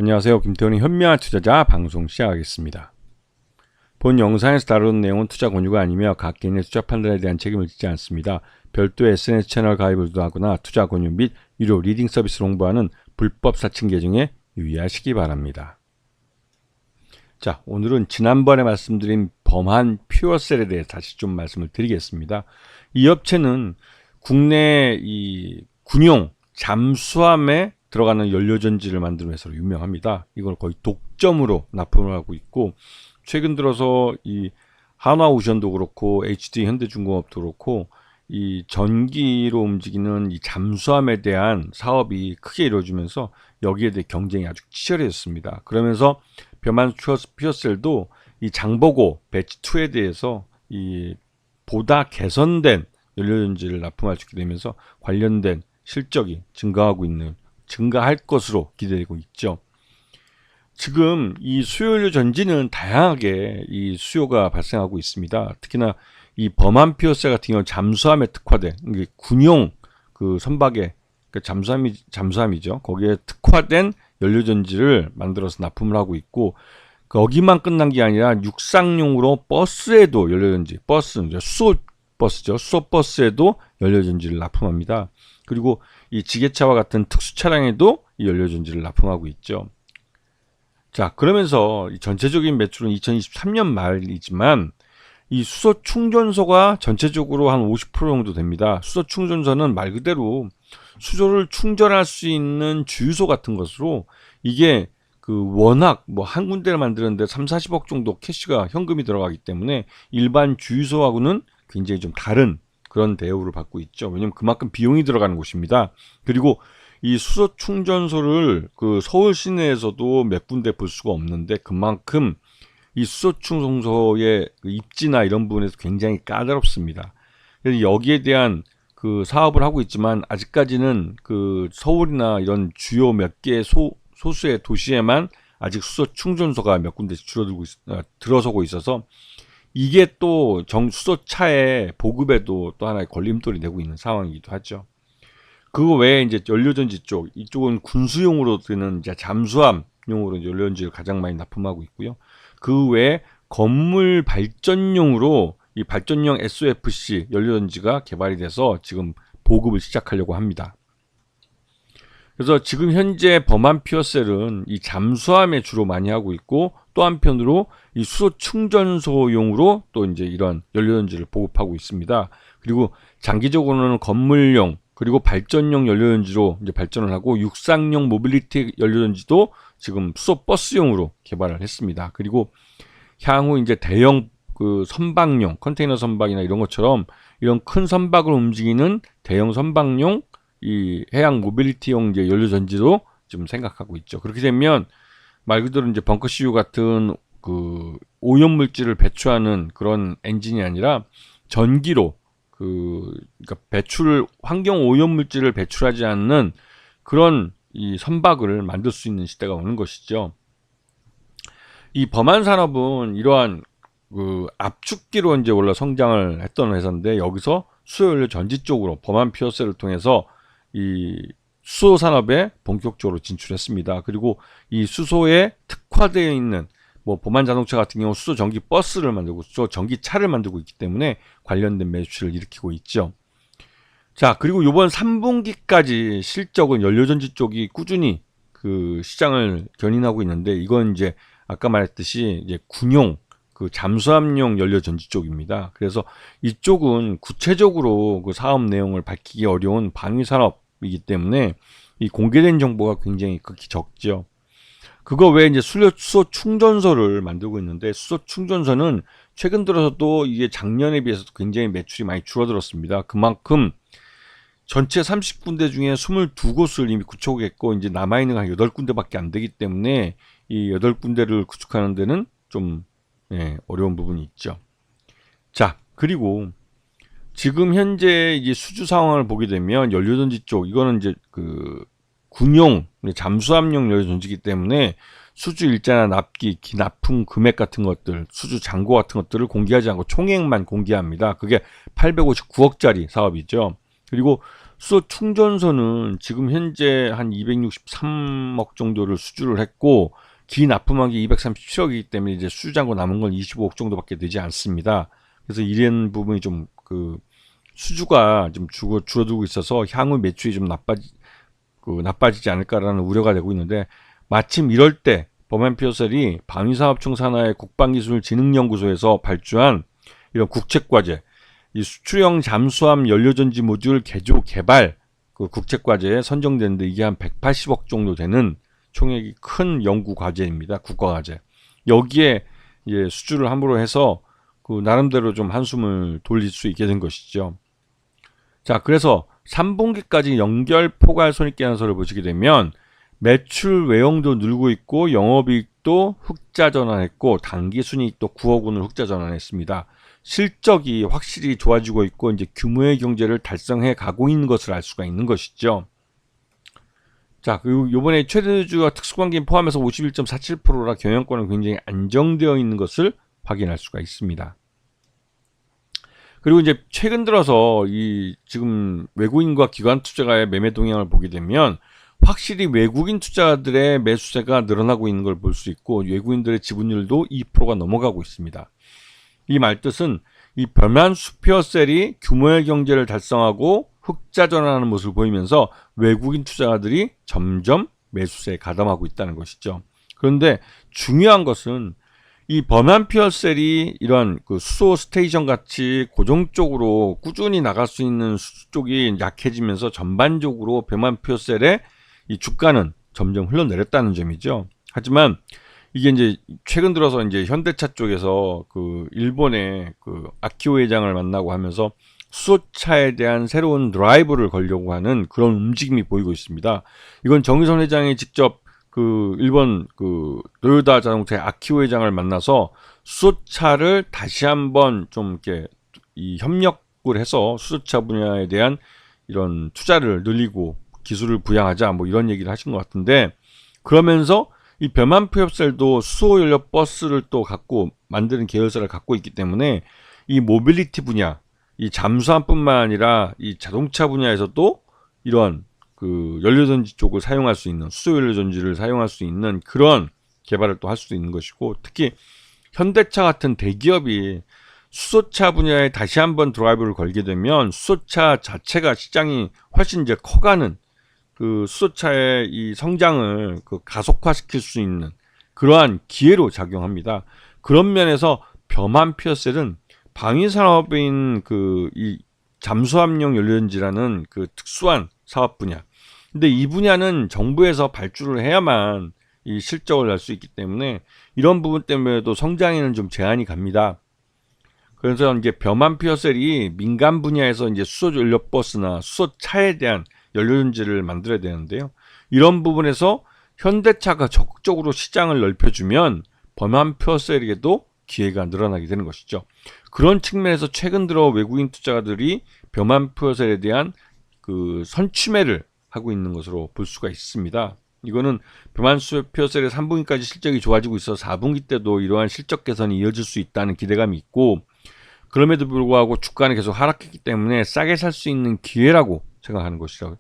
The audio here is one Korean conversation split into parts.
안녕하세요. 김태훈의 현명한 투자자 방송 시작하겠습니다. 본 영상에서 다루는 내용은 투자 권유가 아니며 각 개인의 투자 판단에 대한 책임을 지지 않습니다. 별도의 SNS 채널 가입을 유도하거나 투자 권유 및 유료 리딩 서비스를 홍보하는 불법 사칭 계정에 유의하시기 바랍니다. 자, 오늘은 지난번에 말씀드린 범한 퓨어셀에 대해 다시 좀 말씀을 드리겠습니다. 이 업체는 국내 이 군용 잠수함에 들어가는 연료전지를 만드는 회사로 유명합니다. 이걸 거의 독점으로 납품을 하고 있고, 최근 들어서 이 한화오션도 그렇고 HD 현대중공업도 그렇고 이 전기로 움직이는 이 잠수함에 대한 사업이 크게 이루어지면서 여기에 대해 경쟁이 아주 치열해졌습니다. 그러면서 범한 퓨어셀도 이 장보고 배치 2에 대해서 이 보다 개선된 연료전지를 납품할 수 있게 되면서 관련된 실적이 증가할 것으로 기대되고 있죠. 지금 이 수요연료 전지는 다양하게 이 수요가 발생하고 있습니다. 특히나 이 범한 퓨어셀 같은 경우 잠수함에 특화된 군용 그 선박에 잠수함이죠. 거기에 특화된 연료전지를 만들어서 납품을 하고 있고, 거기만 끝난 게 아니라 육상용으로 버스에도 연료전지, 수소버스죠. 수소버스에도 연료전지를 납품합니다. 그리고 이 지게차와 같은 특수 차량에도 이 연료전지를 납품하고 있죠. 자, 그러면서 이 전체적인 매출은 2023년 말이지만 이 수소 충전소가 전체적으로 한 50% 정도 됩니다. 수소 충전소는 말 그대로 수소를 충전할 수 있는 주유소 같은 것으로, 이게 워낙 한 군데를 만드는데 3-40억 정도 캐시가 현금이 들어가기 때문에 일반 주유소하고는 굉장히 좀 다른 그런 대우를 받고 있죠. 왜냐면 그만큼 비용이 들어가는 곳입니다. 그리고 이 수소 충전소를 서울 시내에서도 몇 군데 볼 수가 없는데, 그만큼 이 수소 충전소의 입지나 이런 부분에서 굉장히 까다롭습니다. 그래서 여기에 대한 사업을 하고 있지만 아직까지는 서울이나 이런 주요 몇 개의 소수의 도시에만 아직 수소 충전소가 몇 군데씩 들어서고 있어서, 이게 또 수소차의 보급에도 또 하나의 걸림돌이 되고 있는 상황이기도 하죠. 그거 외에 이제 연료전지 이쪽은 군수용으로 쓰는 이제 잠수함용으로 연료전지를 가장 많이 납품하고 있고요. 그 외에 건물 발전용으로 이 발전용 SOFC 연료전지가 개발이 돼서 지금 보급을 시작하려고 합니다. 그래서 지금 현재 범한 퓨어셀은 이 잠수함에 주로 많이 하고 있고, 또 한편으로 이 수소 충전소용으로 또 이제 이런 연료전지를 보급하고 있습니다. 그리고 장기적으로는 건물용 그리고 발전용 연료전지로 이제 발전을 하고, 육상용 모빌리티 연료전지도 지금 수소 버스용으로 개발을 했습니다. 그리고 향후 이제 대형 선박용 컨테이너 선박이나 이런 것처럼 이런 큰 선박을 움직이는 대형 선박용 이 해양 모빌리티용 이제 연료전지도 지금 생각하고 있죠. 그렇게 되면 말 그대로 이제 벙커CU 같은 오염물질을 배출하는 그런 엔진이 아니라 전기로 그러니까 환경 오염물질을 배출하지 않는 그런 이 선박을 만들 수 있는 시대가 오는 것이죠. 이 범한 산업은 이러한 압축기로 이제 원래 성장을 했던 회사인데, 여기서 수요연료 전지 쪽으로 범한 퓨어셀을 통해서 이 수소 산업에 본격적으로 진출했습니다. 그리고 이 수소에 특화되어 있는 범한 자동차 같은 경우 수소 전기 버스를 만들고 수소 전기차를 만들고 있기 때문에 관련된 매출을 일으키고 있죠. 자, 그리고 이번 3분기까지 실적은 연료전지 쪽이 꾸준히 시장을 견인하고 있는데, 이건 이제 아까 말했듯이 이제 군용 잠수함용 연료전지 쪽입니다. 그래서 이쪽은 구체적으로 사업 내용을 밝히기 어려운 방위 산업이기 때문에 이 공개된 정보가 굉장히 극히 적죠. 그거 외에 이제 수소 충전소를 만들고 있는데, 수소 충전소는 최근 들어서도 이게 작년에 비해서 굉장히 매출이 많이 줄어들었습니다. 그만큼 전체 30군데 중에 22곳을 이미 구축했고, 이제 남아있는 한 8군데밖에 안 되기 때문에 이 8군데를 구축하는 데는 좀 어려운 부분이 있죠. 자, 그리고 지금 현재 이제 수주 상황을 보게 되면 연료전지 쪽, 이거는 이제 군용 잠수함용 연료전지이기 때문에 수주 일자나 납기, 납품 금액 같은 것들, 수주 잔고 같은 것들을 공개하지 않고 총액만 공개합니다. 그게 859억짜리 사업이죠. 그리고 수소 충전소는 지금 현재 한 263억 정도를 수주를 했고 기 납품한 게 237억이기 때문에 이제 수주잔고 남은 건 25억 정도밖에 되지 않습니다. 그래서 이런 부분이 좀 그 수주가 좀 줄어들고 있어서 향후 매출이 좀 나빠지지 않을까라는 우려가 되고 있는데, 마침 이럴 때 범한피어셀이 방위산업청 산하의 국방기술진흥연구소에서 발주한 이런 국책과제, 이 수출형 잠수함 연료전지 모듈 개조 개발 그 국책과제에 선정됐는데, 이게 한 180억 정도 되는 총액이 큰 연구 과제입니다. 국가과제. 여기에 예, 수주를 함으로 해서 그 나름대로 좀 한숨을 돌릴 수 있게 된 것이죠. 자, 그래서 3분기까지 연결 포괄 손익계산서를 보시게 되면 매출 외형도 늘고 있고 영업이익도 흑자 전환했고 당기순이익도 9억 원을 흑자 전환했습니다. 실적이 확실히 좋아지고 있고 이제 규모의 경제를 달성해 가고 있는 것을 알 수가 있는 것이죠. 자, 그리고 요번에 최대주주와 특수관계인 포함해서 51.47%라 경영권은 굉장히 안정되어 있는 것을 확인할 수가 있습니다. 그리고 이제 최근 들어서 이 지금 외국인과 기관 투자가의 매매 동향을 보게 되면 확실히 외국인 투자들의 매수세가 늘어나고 있는 걸 볼 수 있고 외국인들의 지분율도 2%가 넘어가고 있습니다. 이 말뜻은 이 범한피어셀이 규모의 경제를 달성하고 흑자 전환하는 모습을 보이면서 외국인 투자가들이 점점 매수세에 가담하고 있다는 것이죠. 그런데 중요한 것은 이 범한피어셀이 이런 그 수소 스테이션 같이 고정적으로 꾸준히 나갈 수 있는 수주 쪽이 약해지면서 전반적으로 범한피어셀의 이 주가는 점점 흘러내렸다는 점이죠. 하지만 이게 이제 최근 들어서 이제 현대차 쪽에서 그 일본의 그 아키오 회장을 만나고 하면서 수소차에 대한 새로운 드라이브를 걸려고 하는 그런 움직임이 보이고 있습니다. 이건 정의선 회장이 직접 그 일본 그 도요타 자동차의 아키오 회장을 만나서 수소차를 다시 한번 좀 이렇게 이 협력을 해서 수소차 분야에 대한 이런 투자를 늘리고 기술을 부양하자 뭐 이런 얘기를 하신 것 같은데, 그러면서 이 범한피어셀도 수소 연료 버스를 또 갖고 만드는 계열사를 갖고 있기 때문에 이 모빌리티 분야, 이 잠수함뿐만 아니라 이 자동차 분야에서도 이런 그 연료전지 쪽을 사용할 수 있는 수소 연료전지를 사용할 수 있는 그런 개발을 또 할 수도 있는 것이고, 특히 현대차 같은 대기업이 수소차 분야에 다시 한번 드라이브를 걸게 되면 수소차 자체가 시장이 훨씬 이제 커가는 그 수소차의 이 성장을 그 가속화시킬 수 있는 그러한 기회로 작용합니다. 그런 면에서 범한피어셀은 방위산업인 그 이 잠수함용 연료전지라는 그 특수한 사업 분야. 근데 이 분야는 정부에서 발주를 해야만 이 실적을 낼 수 있기 때문에 이런 부분 때문에도 성장에는 좀 제한이 갑니다. 그래서 이제 범한피어셀이 민간 분야에서 이제 수소 연료 버스나 수소차에 대한 연료전지를 만들어야 되는데요. 이런 부분에서 현대차가 적극적으로 시장을 넓혀주면 범한피어셀에게도 기회가 늘어나게 되는 것이죠. 그런 측면에서 최근 들어 외국인 투자가들이 범한피어셀에 대한 그 선취매를 하고 있는 것으로 볼 수가 있습니다. 이거는 범한피어셀의 3분기까지 실적이 좋아지고 있어서 4분기 때도 이러한 실적 개선이 이어질 수 있다는 기대감이 있고, 그럼에도 불구하고 주가는 계속 하락했기 때문에 싸게 살 수 있는 기회라고 생각하는 것이죠.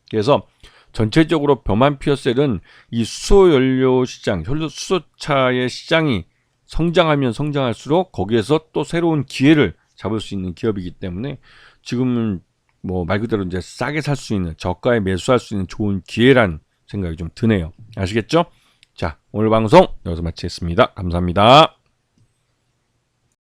그래서 전체적으로 범한피어셀은 이 수소연료 시장, 수소차의 시장이 성장하면 성장할수록 거기에서 또 새로운 기회를 잡을 수 있는 기업이기 때문에 지금은 뭐 말 그대로 이제 싸게 살 수 있는, 저가에 매수할 수 있는 좋은 기회란 생각이 좀 드네요. 아시겠죠? 자, 오늘 방송 여기서 마치겠습니다. 감사합니다.